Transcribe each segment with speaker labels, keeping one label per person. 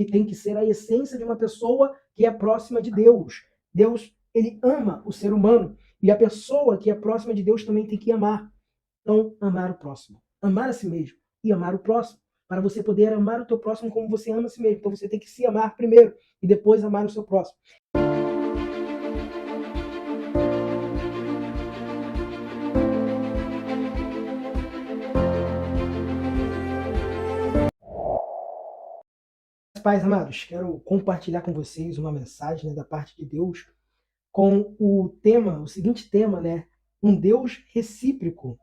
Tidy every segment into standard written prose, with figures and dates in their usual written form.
Speaker 1: que tem que ser a essência de uma pessoa que é próxima de Deus. Deus, ele ama o ser humano, e a pessoa que é próxima de Deus também tem que amar. Então, amar o próximo, amar a si mesmo e amar o próximo. Para você poder amar o teu próximo como você ama a si mesmo. Então você tem que se amar primeiro e depois amar o seu próximo. Pais amados, quero compartilhar com vocês uma mensagem, né, da parte de Deus com o seguinte tema, né? Um Deus recíproco.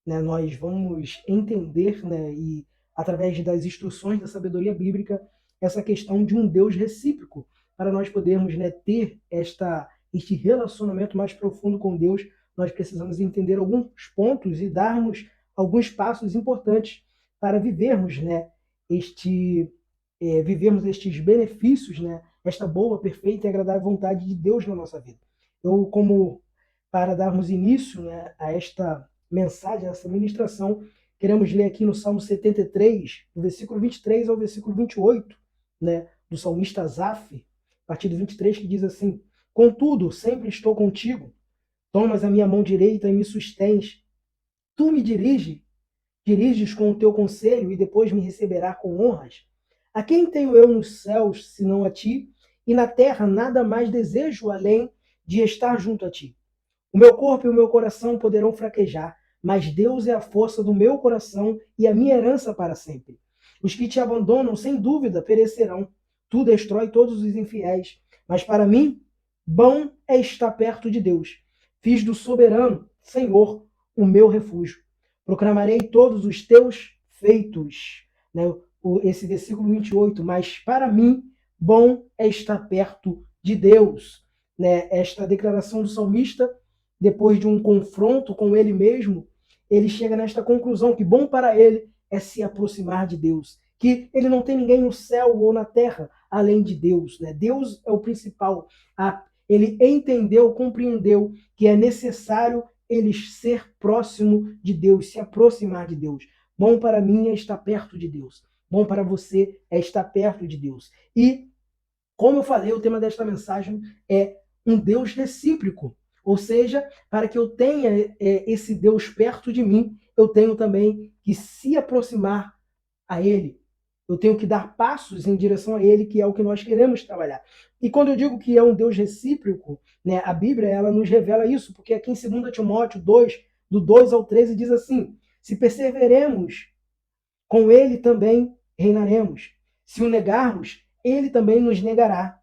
Speaker 1: Né? Nós vamos entender, né, e através das instruções da sabedoria bíblica, essa questão de um Deus recíproco, para nós podermos, né, ter este relacionamento mais profundo com Deus. Nós precisamos entender alguns pontos e darmos alguns passos importantes para vivermos, né, vivermos estes benefícios, né, esta boa, perfeita e agradável vontade de Deus na nossa vida. Eu, como para darmos início, né, a esta mensagem, a essa ministração, queremos ler aqui no Salmo 73, do versículo 23 ao versículo 28, né, do salmista Asaf, a partir do 23, que diz assim: Contudo, sempre estou contigo, tomas a minha mão direita e me sustens. Tu me diriges com o teu conselho e depois me receberá com honras. A quem tenho eu nos céus, senão a ti? E na terra nada mais desejo além de estar junto a ti. O meu corpo e o meu coração poderão fraquejar, mas Deus é a força do meu coração e a minha herança para sempre. Os que te abandonam, sem dúvida, perecerão. Tu destrói todos os infiéis. Mas para mim, bom é estar perto de Deus. Fiz do soberano, Senhor, o meu refúgio. Proclamarei todos os teus feitos. Né? Esse versículo 28. Mas para mim, bom é estar perto de Deus. Né? Esta declaração do salmista, depois de um confronto com ele mesmo, ele chega nesta conclusão que bom para ele é se aproximar de Deus, que ele não tem ninguém no céu ou na terra além de Deus, né? Deus é o principal. Ele entendeu, compreendeu que é necessário ele ser próximo de Deus, se aproximar de Deus. Bom para mim é estar perto de Deus. Bom para você é estar perto de Deus. E, como eu falei, o tema desta mensagem é um Deus recíproco. Ou seja, para que eu tenha esse Deus perto de mim, eu tenho também que se aproximar a Ele. Eu tenho que dar passos em direção a Ele, que é o que nós queremos trabalhar. E quando eu digo que é um Deus recíproco, né, a Bíblia ela nos revela isso, porque aqui em 2 Timóteo 2, do 2 ao 13, diz assim: se perseveremos, com Ele também reinaremos. Se o negarmos, Ele também nos negará.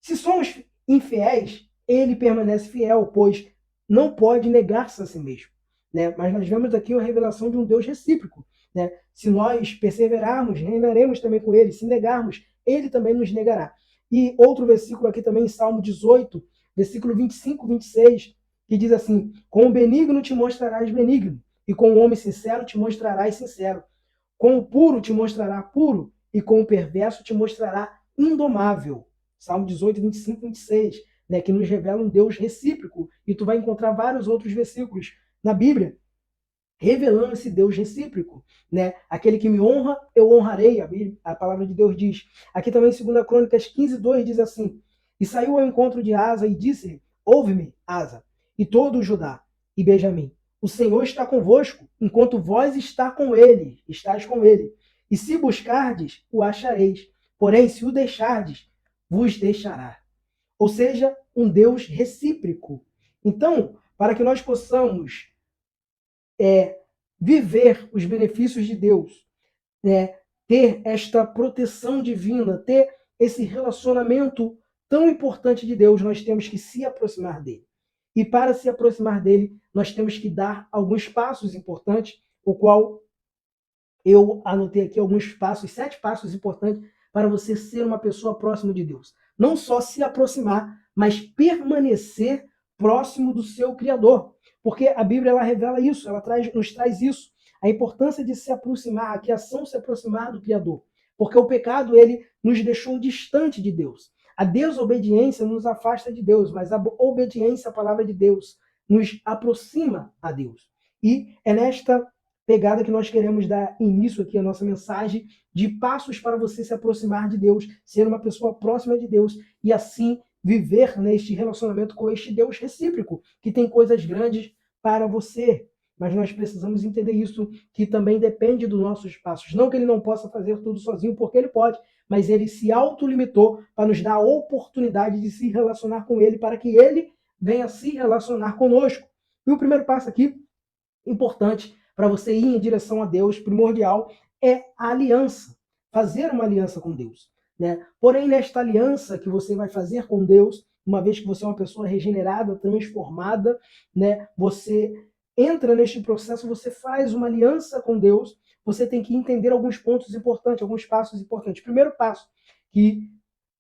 Speaker 1: Se somos infiéis, ele permanece fiel, pois não pode negar-se a si mesmo. Né? Mas nós vemos aqui a revelação de um Deus recíproco. Né? Se nós perseverarmos, reinaremos também com ele. Se negarmos, ele também nos negará. E outro versículo aqui também, em Salmo 18, versículo 25, 26, que diz assim: com o benigno te mostrarás benigno, e com o homem sincero te mostrarás sincero. Com o puro te mostrará puro, e com o perverso te mostrará indomável. Salmo 18, 25, 26, né, que nos revela um Deus recíproco. E tu vai encontrar vários outros versículos na Bíblia revelando esse Deus recíproco. Né? Aquele que me honra, eu honrarei, a palavra de Deus diz. Aqui também em 2 Crônicas 15, 2 diz assim: e saiu ao encontro de Asa e disse: ouve-me, Asa, e todo o Judá e Benjamim. O Senhor está convosco, enquanto vós estáis com ele. E se buscardes, o achareis. Porém, se o deixardes, vos deixará. Ou seja, um Deus recíproco. Então, para que nós possamos viver os benefícios de Deus, ter esta proteção divina, ter esse relacionamento tão importante de Deus, nós temos que se aproximar dele. E para se aproximar dele, nós temos que dar alguns passos importantes, o qual eu anotei aqui alguns passos, 7 passos importantes para você ser uma pessoa próxima de Deus. Não só se aproximar, mas permanecer próximo do seu Criador. Porque a Bíblia ela revela isso, ela nos traz isso. A importância de se aproximar, a criação se aproximar do Criador. Porque o pecado ele nos deixou distante de Deus. A desobediência nos afasta de Deus, mas a obediência à palavra de Deus nos aproxima a Deus. E é nesta pegada que nós queremos dar início aqui à nossa mensagem de passos para você se aproximar de Deus, ser uma pessoa próxima de Deus e assim viver neste relacionamento com este Deus recíproco, que tem coisas grandes para você. Mas nós precisamos entender isso, que também depende dos nossos passos. Não que ele não possa fazer tudo sozinho, porque ele pode, mas ele se autolimitou para nos dar a oportunidade de se relacionar com ele, para que ele venha se relacionar conosco. E o primeiro passo aqui, importante, para você ir em direção a Deus, primordial, é a aliança. Fazer uma aliança com Deus. Né? Porém, nesta aliança que você vai fazer com Deus, uma vez que você é uma pessoa regenerada, transformada, né? Você entra neste processo, você faz uma aliança com Deus, você tem que entender alguns pontos importantes, alguns passos importantes. O primeiro passo que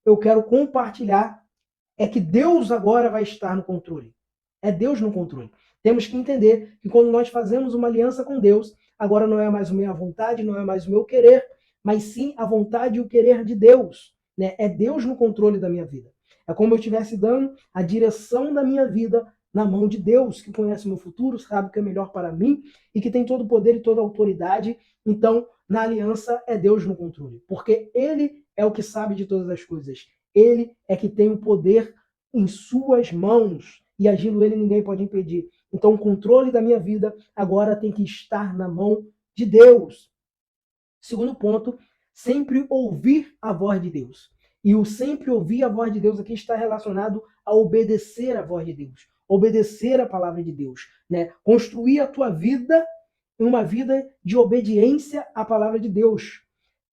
Speaker 1: eu quero compartilhar é que Deus agora vai estar no controle. É Deus no controle. Temos que entender que quando nós fazemos uma aliança com Deus, agora não é mais a minha vontade, não é mais o meu querer, mas sim a vontade e o querer de Deus. Né? É Deus no controle da minha vida. É como eu estivesse dando a direção da minha vida na mão de Deus, que conhece o meu futuro, sabe o que é melhor para mim e que tem todo o poder e toda a autoridade. Então, na aliança, é Deus no controle, porque Ele é o que sabe de todas as coisas. Ele é que tem o poder em suas mãos e agindo ele, ninguém pode impedir. Então, o controle da minha vida agora tem que estar na mão de Deus. Segundo ponto, sempre ouvir a voz de Deus. E o sempre ouvir a voz de Deus aqui está relacionado a obedecer a voz de Deus, obedecer a palavra de Deus, né? Construir a tua vida em uma vida de obediência à palavra de Deus.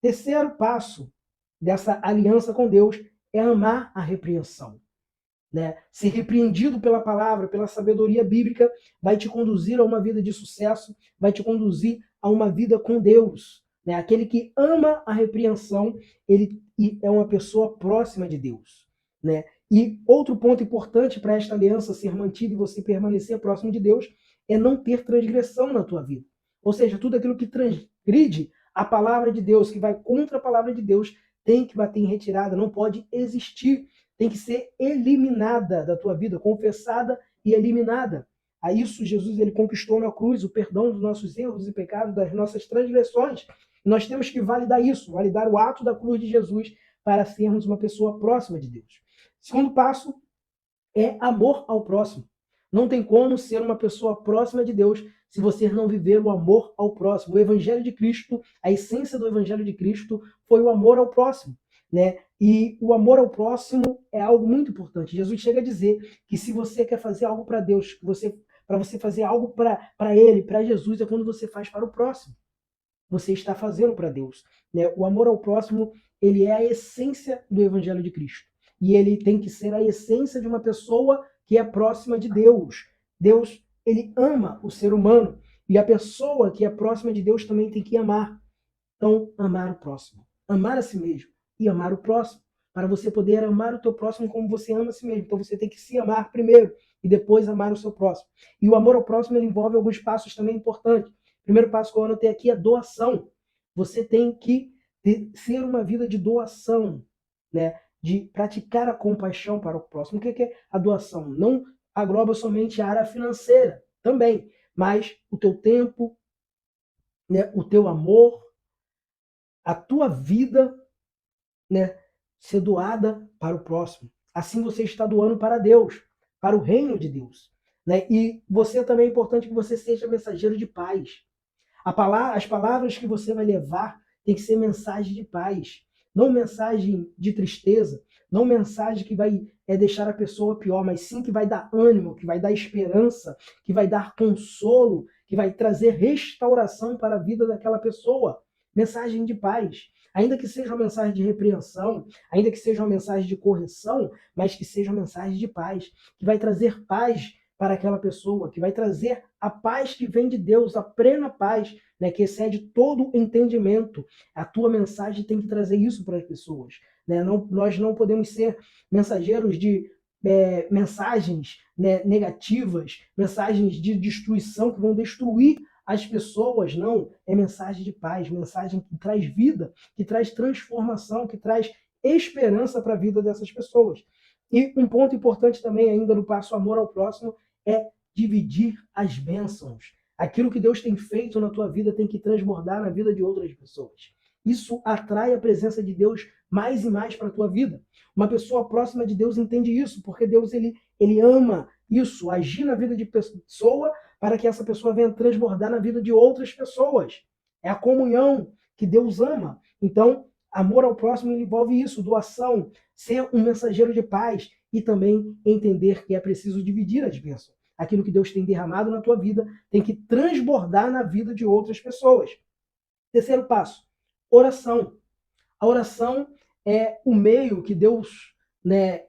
Speaker 1: Terceiro passo dessa aliança com Deus é amar a repreensão. Né? Ser repreendido pela palavra, pela sabedoria bíblica, vai te conduzir a uma vida de sucesso, vai te conduzir a uma vida com Deus. Né? Aquele que ama a repreensão, ele é uma pessoa próxima de Deus. Né? E outro ponto importante para esta aliança ser mantida e você permanecer próximo de Deus é não ter transgressão na tua vida. Ou seja, tudo aquilo que transgride a palavra de Deus, que vai contra a palavra de Deus, tem que bater em retirada, não pode existir. Tem que ser eliminada da tua vida, confessada e eliminada. A isso Jesus ele conquistou na cruz o perdão dos nossos erros e pecados, das nossas transgressões. E nós temos que validar isso, validar o ato da cruz de Jesus para sermos uma pessoa próxima de Deus. Segundo passo é amor ao próximo. Não tem como ser uma pessoa próxima de Deus se você não viver o amor ao próximo. O Evangelho de Cristo, a essência do Evangelho de Cristo foi o amor ao próximo. Né? E o amor ao próximo é algo muito importante. Jesus chega a dizer que se você quer fazer algo para Deus, para você fazer algo para Ele, para Jesus, é quando você faz para o próximo. Você está fazendo para Deus. Né? O amor ao próximo, ele é a essência do Evangelho de Cristo. E ele tem que ser a essência de uma pessoa que é próxima de Deus. Deus, ele ama o ser humano. E a pessoa que é próxima de Deus também tem que amar. Então, amar o próximo. Amar a si mesmo e amar o próximo. Para você poder amar o teu próximo como você ama a si mesmo. Então, você tem que se amar primeiro e depois amar o seu próximo. E o amor ao próximo ele envolve alguns passos também importantes. O primeiro passo que eu anotei aqui é doação. Você tem que ser uma vida de doação, né? De praticar a compaixão para o próximo. O que é a doação? Não agloba somente a área financeira, também, mas o teu tempo, né? O teu amor, a tua vida, né? Ser doada para o próximo. Assim você está doando para Deus, para o reino de Deus. Né? E você também é importante que você seja mensageiro de paz. As palavras que você vai levar tem que ser mensagem de paz, não mensagem de tristeza, não mensagem que vai deixar a pessoa pior, mas sim que vai dar ânimo, que vai dar esperança, que vai dar consolo, que vai trazer restauração para a vida daquela pessoa. Mensagem de paz. Ainda que seja uma mensagem de repreensão, ainda que seja uma mensagem de correção, mas que seja uma mensagem de paz, que vai trazer paz para aquela pessoa, que vai trazer a paz que vem de Deus, a plena paz, né, que excede todo entendimento. A tua mensagem tem que trazer isso para as pessoas. Né? Nós não podemos ser mensageiros de mensagens, né, negativas, mensagens de destruição que vão destruir as pessoas. Não, é mensagem de paz, mensagem que traz vida, que traz transformação, que traz esperança para a vida dessas pessoas. E um ponto importante também ainda no passo amor ao próximo é dividir as bênçãos. Aquilo que Deus tem feito na tua vida tem que transbordar na vida de outras pessoas. Isso atrai a presença de Deus mais e mais para a tua vida. Uma pessoa próxima de Deus entende isso, porque Deus ele ama isso, agir na vida de pessoa para que essa pessoa venha transbordar na vida de outras pessoas. É a comunhão que Deus ama. Então, amor ao próximo envolve isso, doação, ser um mensageiro de paz e também entender que é preciso dividir as bênçãos. Aquilo que Deus tem derramado na tua vida tem que transbordar na vida de outras pessoas. Terceiro passo, oração. A oração é o meio que Deus,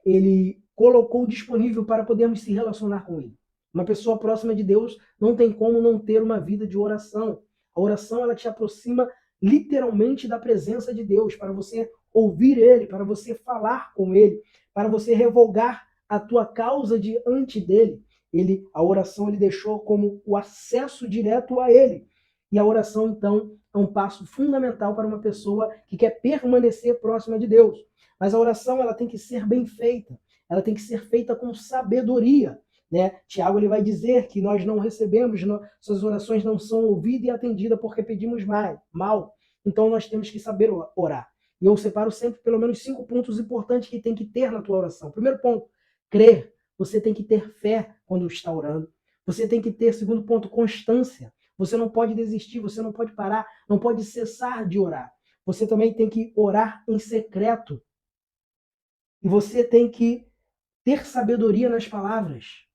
Speaker 1: ele colocou disponível para podermos se relacionar com Ele. Uma pessoa próxima de Deus não tem como não ter uma vida de oração. A oração, ela te aproxima literalmente da presença de Deus, para você ouvir Ele, para você falar com Ele, para você revogar a tua causa diante dEle. A oração ele deixou como o acesso direto a Ele. E a oração, então, é um passo fundamental para uma pessoa que quer permanecer próxima de Deus. Mas a oração, ela tem que ser bem feita. Ela tem que ser feita com sabedoria. Tiago ele vai dizer que nós não recebemos, suas orações não são ouvidas e atendidas porque pedimos mal. Então nós temos que saber orar. E eu separo sempre pelo menos 5 pontos importantes que tem que ter na tua oração. Primeiro ponto, crer. Você tem que ter fé quando está orando. Você tem que ter, segundo ponto, constância. Você não pode desistir, você não pode parar, não pode cessar de orar. Você também tem que orar em secreto. E você tem que ter sabedoria nas palavras.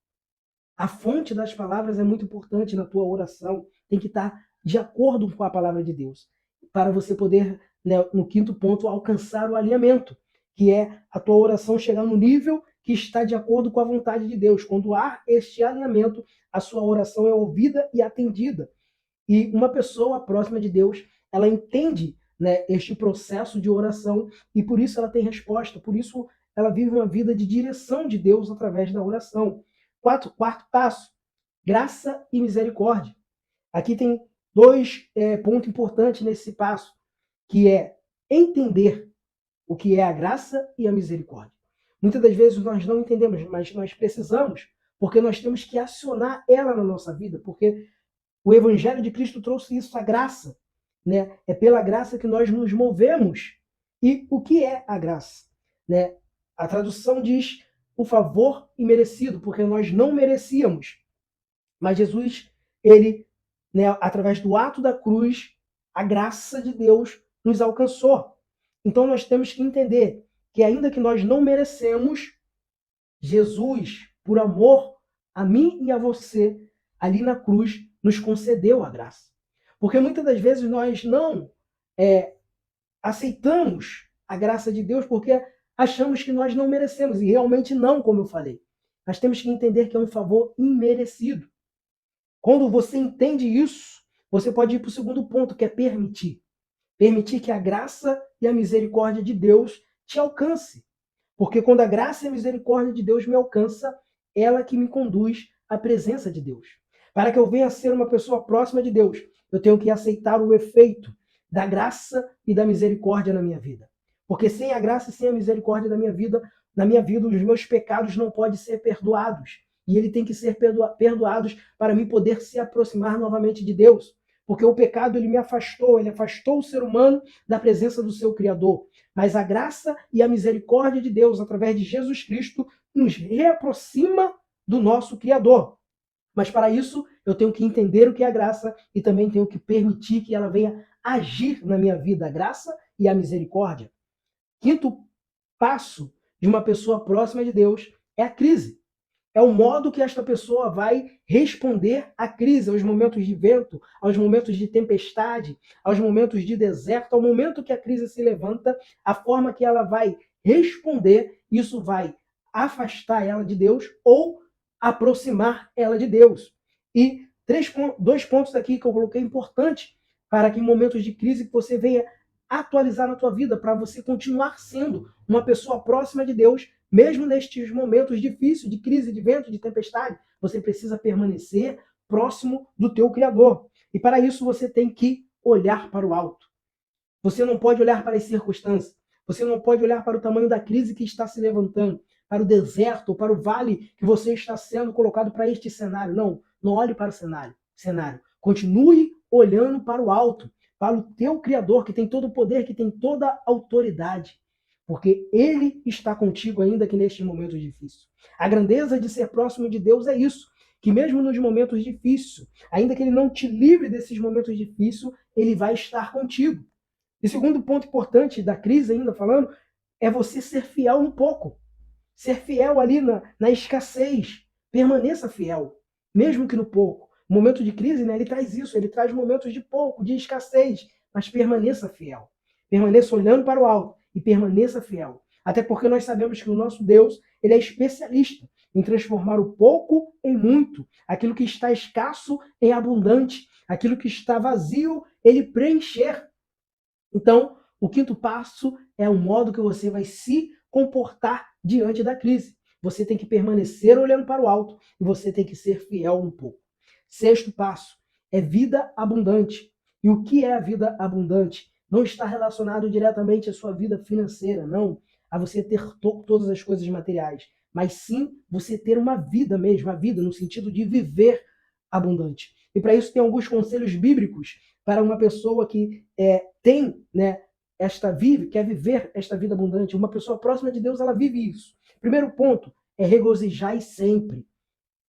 Speaker 1: A fonte das palavras é muito importante na tua oração. Tem que estar de acordo com a palavra de Deus. Para você poder, no quinto ponto, alcançar o alinhamento, que é a tua oração chegar no nível que está de acordo com a vontade de Deus. Quando há este alinhamento, a sua oração é ouvida e atendida. E uma pessoa próxima de Deus, ela entende, este processo de oração e por isso ela tem resposta, por isso ela vive uma vida de direção de Deus através da oração. Quarto passo, graça e misericórdia. Aqui tem 2 pontos importantes nesse passo, que é entender o que é a graça e a misericórdia. Muitas das vezes nós não entendemos, mas nós precisamos, porque nós temos que acionar ela na nossa vida, porque o Evangelho de Cristo trouxe isso, a graça. É pela graça que nós nos movemos. E o que é a graça? A tradução diz o favor imerecido, porque nós não merecíamos. Mas Jesus, ele, através do ato da cruz, a graça de Deus nos alcançou. Então nós temos que entender que ainda que nós não merecemos, Jesus, por amor a mim e a você, ali na cruz, nos concedeu a graça. Porque muitas das vezes nós não aceitamos a graça de Deus porque achamos que nós não merecemos. E realmente não, como eu falei. Nós temos que entender que é um favor imerecido. Quando você entende isso, você pode ir para o segundo ponto, que é permitir. Permitir que a graça e a misericórdia de Deus te alcance. Porque quando a graça e a misericórdia de Deus me alcança, ela que me conduz à presença de Deus. Para que eu venha a ser uma pessoa próxima de Deus, eu tenho que aceitar o efeito da graça e da misericórdia na minha vida. Porque sem a graça e sem a misericórdia na minha vida, os meus pecados não podem ser perdoados. E ele tem que ser perdoados para mim poder se aproximar novamente de Deus. Porque o pecado ele afastou o ser humano da presença do seu Criador. Mas a graça e a misericórdia de Deus, através de Jesus Cristo, nos reaproxima do nosso Criador. Mas para isso, eu tenho que entender o que é a graça e também tenho que permitir que ela venha agir na minha vida, a graça e a misericórdia. Quinto passo de uma pessoa próxima de Deus é a crise. É o modo que esta pessoa vai responder à crise, aos momentos de vento, aos momentos de tempestade, aos momentos de deserto, ao momento que a crise se levanta, a forma que ela vai responder, isso vai afastar ela de Deus ou aproximar ela de Deus. E 2 pontos aqui que eu coloquei importantes para que em momentos de crise você venha atualizar na tua vida, para você continuar sendo uma pessoa próxima de Deus, mesmo nestes momentos difíceis, de crise, de vento, de tempestade. Você precisa permanecer próximo do teu Criador. E para isso você tem que olhar para o alto. Você não pode olhar para as circunstâncias. Você não pode olhar para o tamanho da crise que está se levantando, para o deserto, para o vale que você está sendo colocado para este cenário. Não olhe para o cenário. Continue olhando para o alto, para o teu Criador, que tem todo o poder, que tem toda a autoridade, porque Ele está contigo ainda que neste momento difícil. A grandeza de ser próximo de Deus é isso, que mesmo nos momentos difíceis, ainda que Ele não te livre desses momentos difíceis, Ele vai estar contigo. E segundo ponto importante da crise, ainda falando, é você ser fiel um pouco. Ser fiel ali na escassez. Permaneça fiel, mesmo que no pouco. O momento de crise, né, ele traz isso, ele traz momentos de pouco, de escassez, mas permaneça fiel. Permaneça olhando para o alto e permaneça fiel. Até porque nós sabemos que o nosso Deus, ele é especialista em transformar o pouco em muito, aquilo que está escasso em abundante, aquilo que está vazio, ele preencher. Então, o quinto passo é o modo que você vai se comportar diante da crise. Você tem que permanecer olhando para o alto e você tem que ser fiel um pouco. Sexto passo é vida abundante. E o que é a vida abundante? Não está relacionado diretamente à sua vida financeira, não, a você ter todas as coisas materiais, mas sim você ter uma vida mesmo, a vida no sentido de viver abundante. E para isso tem alguns conselhos bíblicos para uma pessoa que tem, né, quer viver esta vida abundante. Uma pessoa próxima de Deus, ela vive isso. Primeiro ponto é regozijar sempre.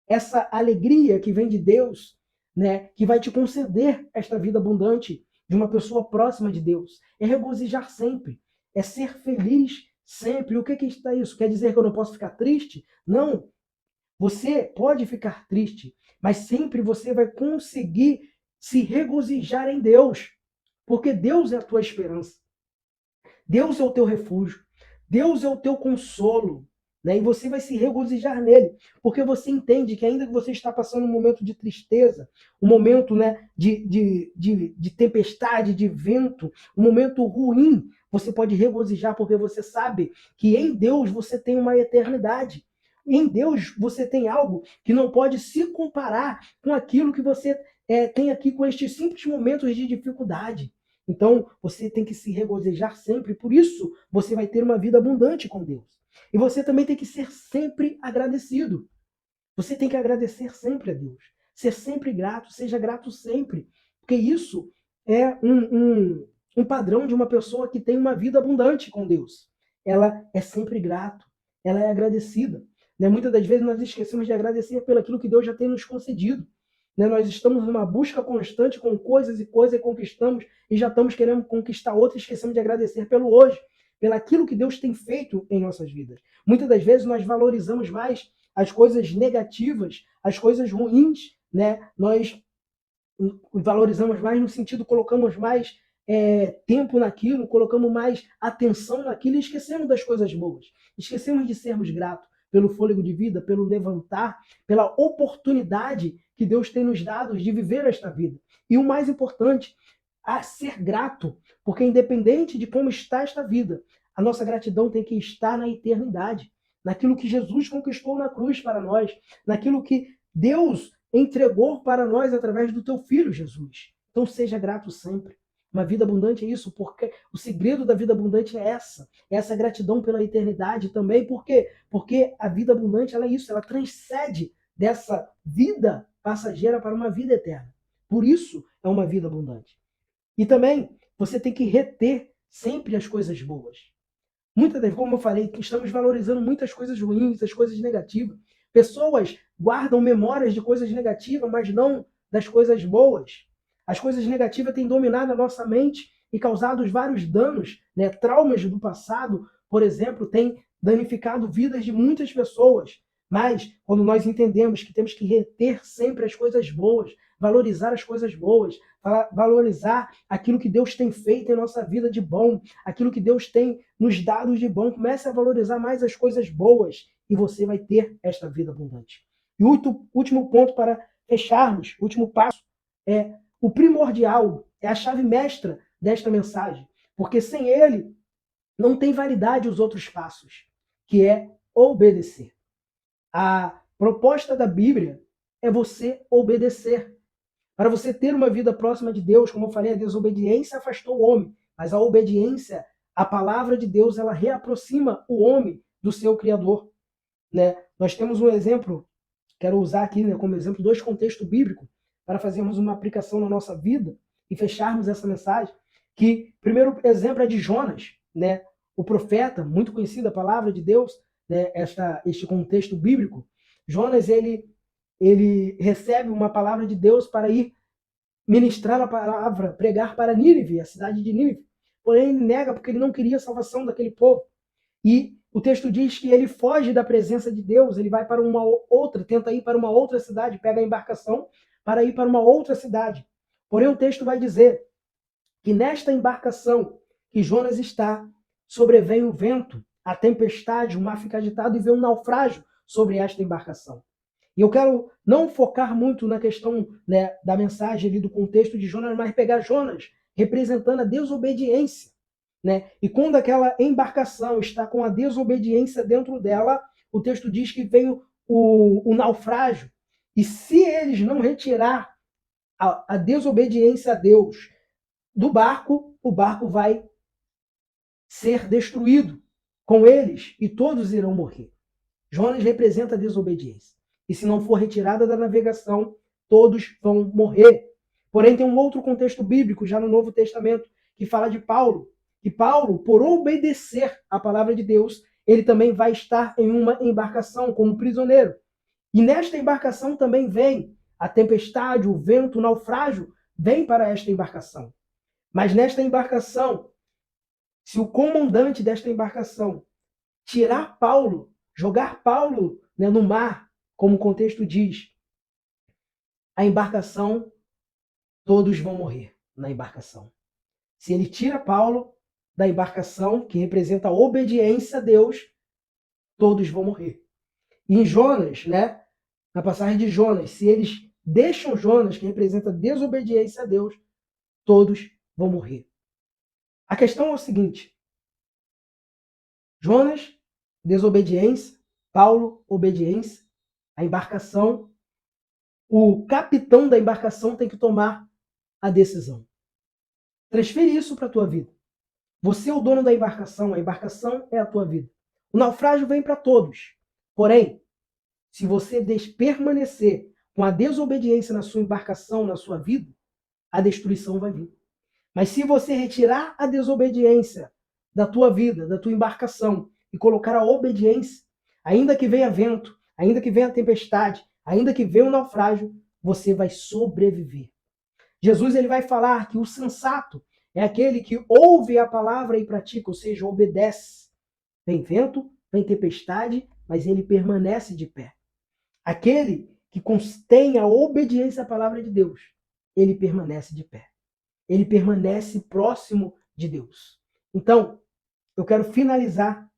Speaker 1: Essa alegria que vem de Deus, né, que vai te conceder esta vida abundante de uma pessoa próxima de Deus, é regozijar sempre, é ser feliz sempre. O que está isso? Quer dizer que eu não posso ficar triste? Não. Você pode ficar triste, mas sempre você vai conseguir se regozijar em Deus, porque Deus é a tua esperança. Deus é o teu refúgio. Deus é o teu consolo. Né? E você vai se regozijar nele, porque você entende que ainda que você está passando um momento de tristeza, um momento, né, de tempestade, de vento, um momento ruim, você pode regozijar porque você sabe que em Deus você tem uma eternidade. Em Deus você tem algo que não pode se comparar com aquilo que você tem aqui com estes simples momentos de dificuldade. Então, você tem que se regozijar sempre, por isso você vai ter uma vida abundante com Deus. E você também tem que ser sempre agradecido. Você tem que agradecer sempre a Deus. Ser sempre grato, seja grato sempre. Porque isso é um padrão de uma pessoa que tem uma vida abundante com Deus. Ela é sempre grato, ela é agradecida. Né? Muitas das vezes nós esquecemos de agradecer pelo aquilo que Deus já tem nos concedido. Né? Nós estamos numa busca constante com coisas e coisas e conquistamos e já estamos querendo conquistar outras e esquecemos de agradecer pelo hoje, pelo aquilo que Deus tem feito em nossas vidas. Muitas das vezes nós valorizamos mais as coisas negativas, as coisas ruins, né? Nós valorizamos mais no sentido, colocamos mais tempo naquilo, colocamos mais atenção naquilo e esquecemos das coisas boas. Esquecemos de sermos gratos pelo fôlego de vida, pelo levantar, pela oportunidade que Deus tem nos dado de viver esta vida. E o mais importante, a ser grato, porque independente de como está esta vida, a nossa gratidão tem que estar na eternidade, naquilo que Jesus conquistou na cruz para nós, naquilo que Deus entregou para nós através do teu Filho Jesus. Então seja grato sempre. Uma vida abundante é isso, porque o segredo da vida abundante é essa gratidão pela eternidade também, porque a vida abundante ela é isso, ela transcende dessa vida passageira para uma vida eterna. Por isso é uma vida abundante. E também você tem que reter sempre as coisas boas. Muitas vezes, como eu falei, estamos valorizando muitas coisas ruins, as coisas negativas. Pessoas guardam memórias de coisas negativas, mas não das coisas boas. As coisas negativas têm dominado a nossa mente e causado vários danos, né? Traumas do passado, por exemplo, têm danificado vidas de muitas pessoas. Mas quando nós entendemos que temos que reter sempre as coisas boas, valorizar as coisas boas, valorizar aquilo que Deus tem feito em nossa vida de bom, aquilo que Deus tem nos dado de bom, comece a valorizar mais as coisas boas e você vai ter esta vida abundante. E o último ponto para fecharmos, o último passo, é o primordial, é a chave mestra desta mensagem, porque sem ele não tem validade os outros passos, que é obedecer. A proposta da Bíblia é você obedecer. Para você ter uma vida próxima de Deus, como eu falei, a desobediência afastou o homem, mas a obediência à palavra de Deus, ela reaproxima o homem do seu Criador. Né? Nós temos um exemplo, quero usar aqui, né, como exemplo dois contextos bíblicos para fazermos uma aplicação na nossa vida e fecharmos essa mensagem, que o primeiro exemplo é de Jonas, né? O profeta, muito conhecido, a palavra de Deus, né? Este contexto bíblico. Jonas, ele recebe uma palavra de Deus para ir ministrar a palavra, pregar para Nínive, a cidade de Nínive. Porém, ele nega porque ele não queria a salvação daquele povo. E o texto diz que ele foge da presença de Deus, ele vai para uma outra, tenta ir para uma outra cidade, pega a embarcação para ir para uma outra cidade. Porém, o texto vai dizer que nesta embarcação que Jonas está, sobrevém o vento, a tempestade, o mar fica agitado e vê um naufrágio sobre esta embarcação. E eu quero não focar muito na questão, né, da mensagem ali do contexto de Jonas, mas pegar Jonas representando a desobediência. Né? E quando aquela embarcação está com a desobediência dentro dela, o texto diz que vem o naufrágio. E se eles não retirar a desobediência a Deus do barco, o barco vai ser destruído com eles e todos irão morrer. Jonas representa a desobediência. E se não for retirada da navegação, todos vão morrer. Porém, tem um outro contexto bíblico, já no Novo Testamento, que fala de Paulo. Que Paulo, por obedecer à palavra de Deus, ele também vai estar em uma embarcação como prisioneiro. E nesta embarcação também vem a tempestade, o vento, o naufrágio, vem para esta embarcação. Mas nesta embarcação, se o comandante desta embarcação tirar Paulo, jogar Paulo, né, no mar, como o contexto diz, a embarcação, todos vão morrer na embarcação. Se ele tira Paulo da embarcação, que representa a obediência a Deus, todos vão morrer. E em Jonas, né, na passagem de Jonas, se eles deixam Jonas, que representa a desobediência a Deus, todos vão morrer. A questão é o seguinte: Jonas, desobediência, Paulo, obediência, a embarcação, o capitão da embarcação tem que tomar a decisão. Transfere isso para a tua vida. Você é o dono da embarcação, a embarcação é a tua vida. O naufrágio vem para todos. Porém, se você permanecer com a desobediência na sua embarcação, na sua vida, a destruição vai vir. Mas se você retirar a desobediência da tua vida, da tua embarcação, e colocar a obediência, ainda que venha vento, ainda que venha tempestade, ainda que venha um naufrágio, você vai sobreviver. Jesus ele vai falar que o sensato é aquele que ouve a palavra e pratica, ou seja, obedece. Vem vento, vem tempestade, mas ele permanece de pé. Aquele que tem a obediência à palavra de Deus, ele permanece de pé. Ele permanece próximo de Deus. Então, eu quero finalizar,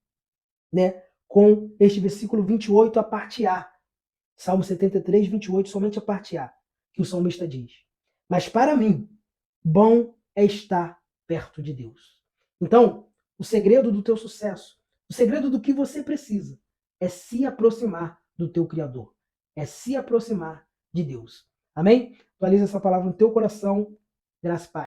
Speaker 1: né, com este versículo 28, a parte A. Salmo 73, 28, somente a parte A, que o salmista diz: mas para mim, bom é estar perto de Deus. Então, o segredo do teu sucesso, o segredo do que você precisa, é se aproximar do teu Criador, é se aproximar de Deus. Amém? Atualiza essa palavra no teu coração. Graças a Pai.